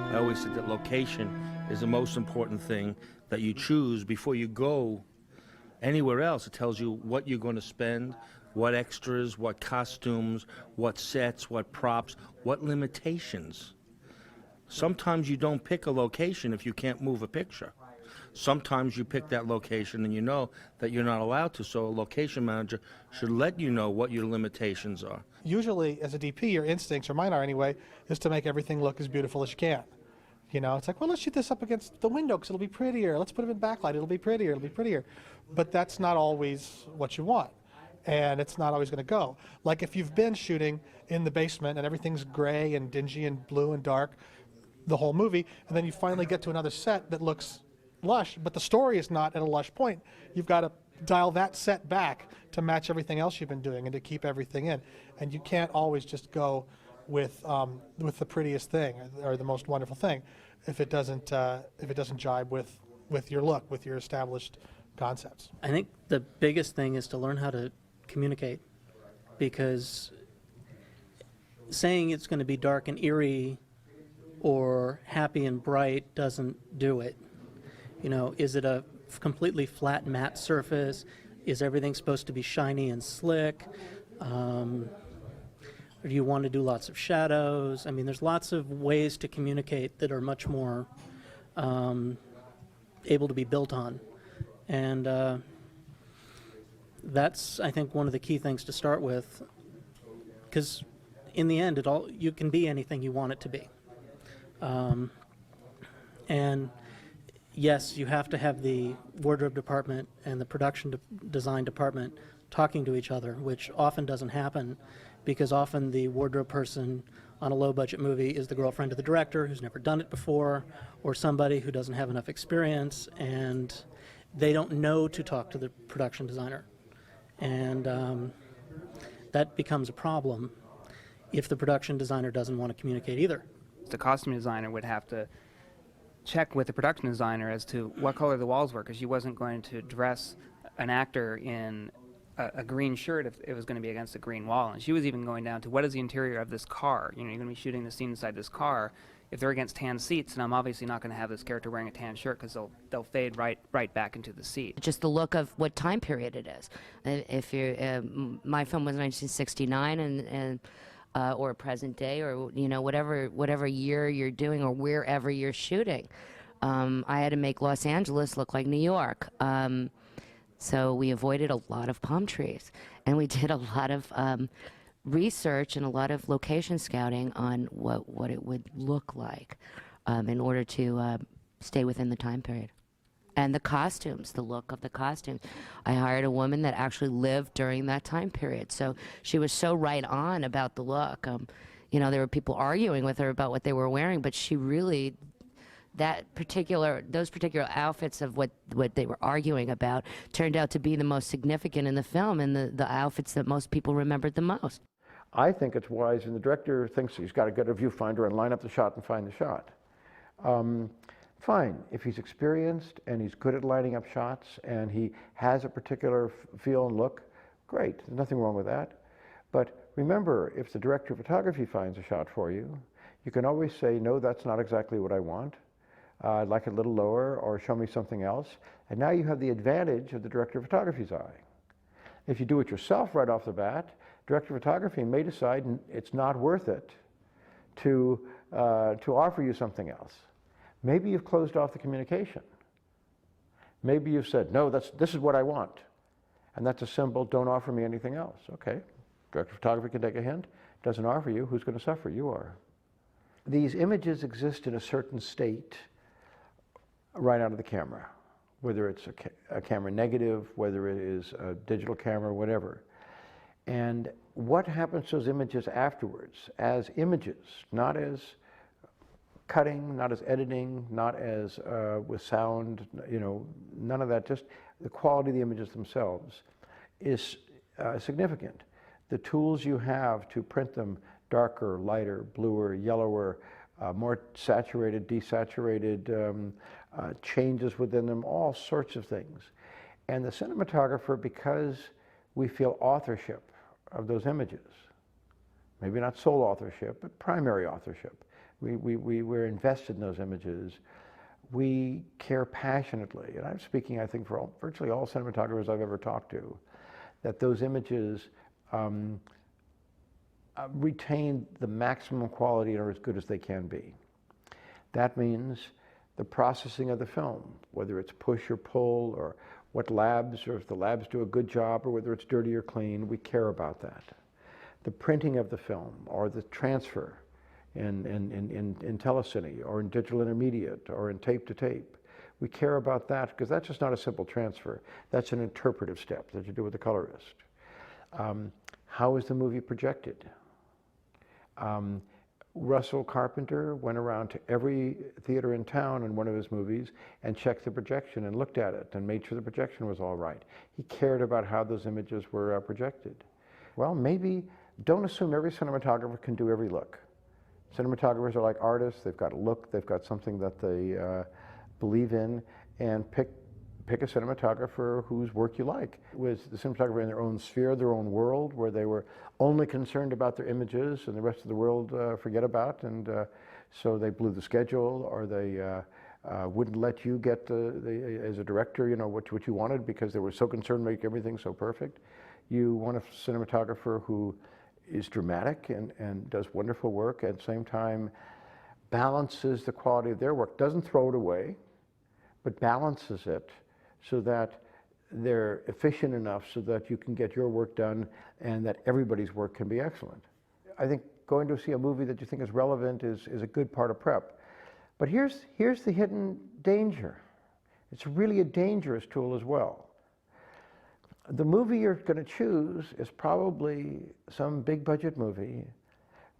I always said that location is the most important thing that you choose before you go anywhere else. It tells you what you're going to spend, what extras, what costumes, what sets, what props, what limitations. Sometimes you don't pick a location if you can't move a picture. Sometimes you pick that location and you know that you're not allowed to, so a location manager should let you know what your limitations are. Usually, as a DP, your instincts, or mine are anyway, is to make everything look as beautiful as you can. You know, it's like, well, let's shoot this up against the window because it'll be prettier. Let's put it in backlight. It'll be prettier. It'll be prettier. But that's not always what you want, and it's not always going to go. Like if you've been shooting in the basement and everything's gray and dingy and blue and dark the whole movie, and then you finally get to another set that looks lush, but the story is not at a lush point. You've got to dial that set back to match everything else you've been doing and to keep everything in. And you can't always just go with the prettiest thing or the most wonderful thing if it doesn't jibe with your look, with your established concepts. I think the biggest thing is to learn how to communicate, because saying it's going to be dark and eerie or happy and bright doesn't do it. You know, is it a completely flat matte surface? Is everything supposed to be shiny and slick? Or do you want to do lots of shadows? I mean, there's lots of ways to communicate that are much more able to be built on. And that's, I think, one of the key things to start with, because in the end, you can be anything you want it to be. And yes, you have to have the wardrobe department and the production design department talking to each other, which often doesn't happen, because often the wardrobe person on a low-budget movie is the girlfriend of the director who's never done it before, or somebody who doesn't have enough experience, and they don't know to talk to the production designer. And that becomes a problem if the production designer doesn't want to communicate either. The costume designer would have to check with the production designer as to what color the walls were, because she wasn't going to dress an actor in a green shirt if it was going to be against a green wall. And she was even going down to, what is the interior of this car? You know, you're going to be shooting the scene inside this car. If they're against tan seats, and I'm obviously not going to have this character wearing a tan shirt, because they'll fade right back into the seat. Just the look of what time period it is. If you're, my film was 1969, and or present day, or you know, whatever year you're doing or wherever you're shooting. I had to make Los Angeles look like New York. So we avoided a lot of palm trees, and we did a lot of research and a lot of location scouting on what it would look like in order to stay within the time period. And the costumes, the look of the costumes. I hired a woman that actually lived during that time period, so she was so right on about the look. You know, there were people arguing with her about what they were wearing, but she really, those particular outfits of what they were arguing about turned out to be the most significant in the film, and the outfits that most people remembered the most. I think it's wise when the director thinks he's got to get a viewfinder and line up the shot and find the shot. Fine, if he's experienced and he's good at lining up shots and he has a particular feel and look, great, there's nothing wrong with that. But remember, if the director of photography finds a shot for you, you can always say, no, that's not exactly what I want. I'd like it a little lower, or show me something else. And now you have the advantage of the director of photography's eye. If you do it yourself right off the bat, director of photography may decide it's not worth it to offer you something else. Maybe you've closed off the communication. Maybe you've said, no, this is what I want. And that's a symbol, don't offer me anything else. Okay, director of photography can take a hint. Doesn't offer you, who's going to suffer? You are. These images exist in a certain state right out of the camera, whether it's a camera negative, whether it is a digital camera, whatever. And what happens to those images afterwards as images, not as cutting, not as editing, not as with sound, you know, none of that, just the quality of the images themselves is significant. The tools you have to print them darker, lighter, bluer, yellower, more saturated, desaturated, changes within them, all sorts of things. And the cinematographer, because we feel authorship of those images, maybe not sole authorship, but primary authorship. We're invested in those images. We care passionately, and I'm speaking, I think, for virtually all cinematographers I've ever talked to, that those images retain the maximum quality and are as good as they can be. That means the processing of the film, whether it's push or pull, or what labs, or if the labs do a good job, or whether it's dirty or clean, we care about that. The printing of the film, or the transfer in telecine, or in digital intermediate, or in tape to tape. We care about that because that's just not a simple transfer. That's an interpretive step that you do with the colorist. How is the movie projected? Russell Carpenter went around to every theater in town in one of his movies and checked the projection and looked at it and made sure the projection was all right. He cared about how those images were projected. Well, maybe don't assume every cinematographer can do every look. Cinematographers are like artists. They've got a look, they've got something that they believe in, and pick a cinematographer whose work you like. Was the cinematographer in their own sphere, their own world, where they were only concerned about their images and the rest of the world forget about, and so they blew the schedule, or they wouldn't let you get, as a director, you know, what you wanted because they were so concerned to make everything so perfect. You want a cinematographer who is dramatic and does wonderful work, at the same time balances the quality of their work, doesn't throw it away, but balances it so that they're efficient enough so that you can get your work done and that everybody's work can be excellent. I think going to see a movie that you think is relevant is a good part of prep. But here's the hidden danger. It's really a dangerous tool as well. The movie you're going to choose is probably some big budget movie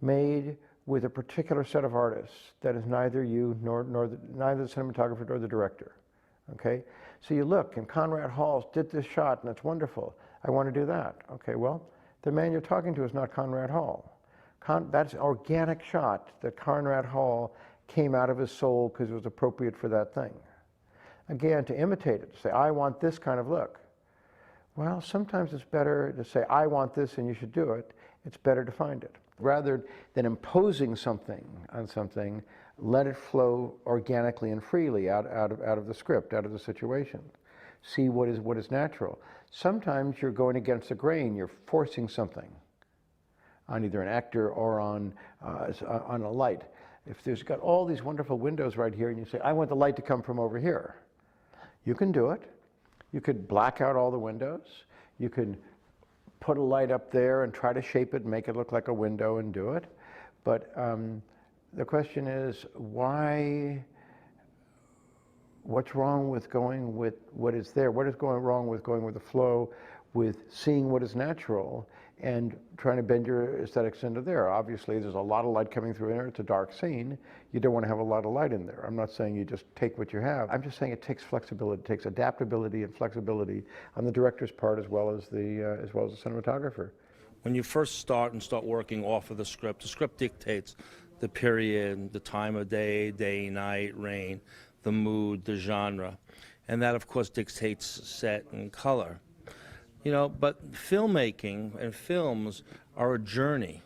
made with a particular set of artists that is neither you neither the cinematographer nor the director. Okay? So you look, and Conrad Hall did this shot, and it's wonderful. I want to do that. Okay, well, the man you're talking to is not Conrad Hall. That's an organic shot that Conrad Hall came out of his soul because it was appropriate for that thing. Again, to imitate it, to say, I want this kind of look. Well, sometimes it's better to say, I want this and you should do it. It's better to find it. Rather than imposing something on something, let it flow organically and freely out of the script, out of the situation. See what is natural. Sometimes you're going against the grain. You're forcing something on either an actor or on a light. If there's got all these wonderful windows right here and you say, I want the light to come from over here, you can do it. You could black out all the windows. You could put a light up there and try to shape it and make it look like a window and do it. But the question is, what's wrong with going with what is there? What is wrong with going with the flow, with seeing what is natural and trying to bend your aesthetics into there? Obviously, there's a lot of light coming through here. It's a dark scene. You don't want to have a lot of light in there. I'm not saying you just take what you have. I'm just saying it takes flexibility. It takes adaptability and flexibility on the director's part as well as the cinematographer. When you first start working off of the script dictates the period, the time of day, night, rain, the mood, the genre, and that of course dictates set and color. You know, but filmmaking and films are a journey.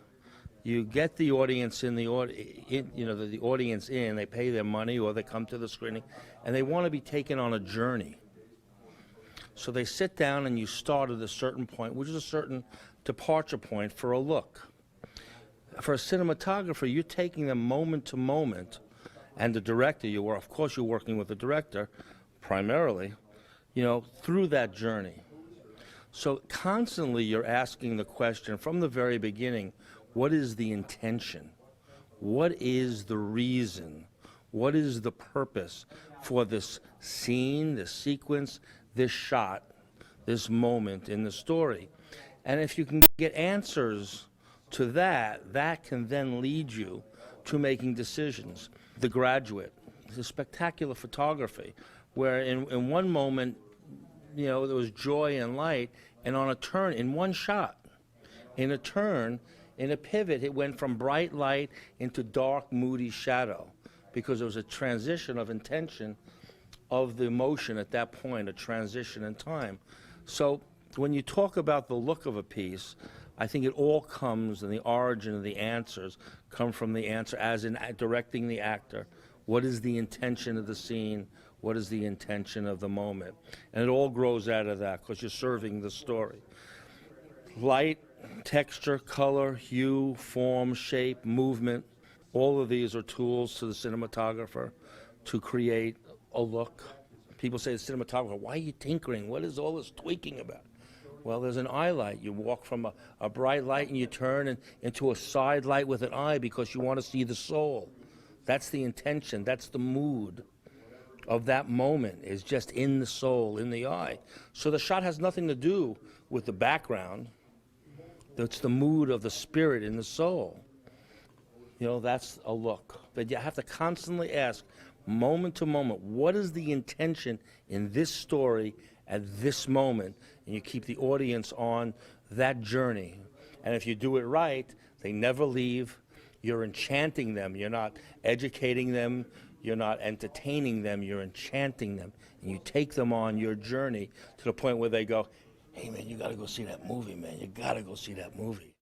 You get the audience the audience in, they pay their money or they come to the screening, and they want to be taken on a journey. So they sit down and you start at a certain point, which is a certain departure point for a look. For a cinematographer, you're taking them moment to moment, and the director, of course you're working with the director primarily, you know, through that journey. So constantly you're asking the question from the very beginning, what is the intention? What is the reason? What is the purpose for this scene, this sequence, this shot, this moment in the story? And if you can get answers to that, that can then lead you to making decisions. The Graduate is a spectacular photography where in one moment, you know, there was joy and light, and on a turn, in one shot, in a turn, in a pivot, it went from bright light into dark, moody shadow because it was a transition of intention of the emotion at that point, a transition in time. So when you talk about the look of a piece, I think it all comes, and the origin of the answers come from the answer as in directing the actor. What is the intention of the scene? What is the intention of the moment? And it all grows out of that because you're serving the story. Light, texture, color, hue, form, shape, movement, all of these are tools to the cinematographer to create a look. People say to the cinematographer, why are you tinkering? What is all this tweaking about? Well, there's an eye light. You walk from a bright light and you turn into a side light with an eye because you want to see the soul. That's the intention. That's the mood of that moment, is just in the soul, in the eye. So the shot has nothing to do with the background. It's the mood of the spirit in the soul. You know, that's a look. But you have to constantly ask, moment to moment, what is the intention in this story at this moment? And you keep the audience on that journey. And if you do it right, they never leave. You're enchanting them. You're not educating them. You're not entertaining them. You're enchanting them. And you take them on your journey to the point where they go, hey, man, you got to go see that movie, man. You got to go see that movie.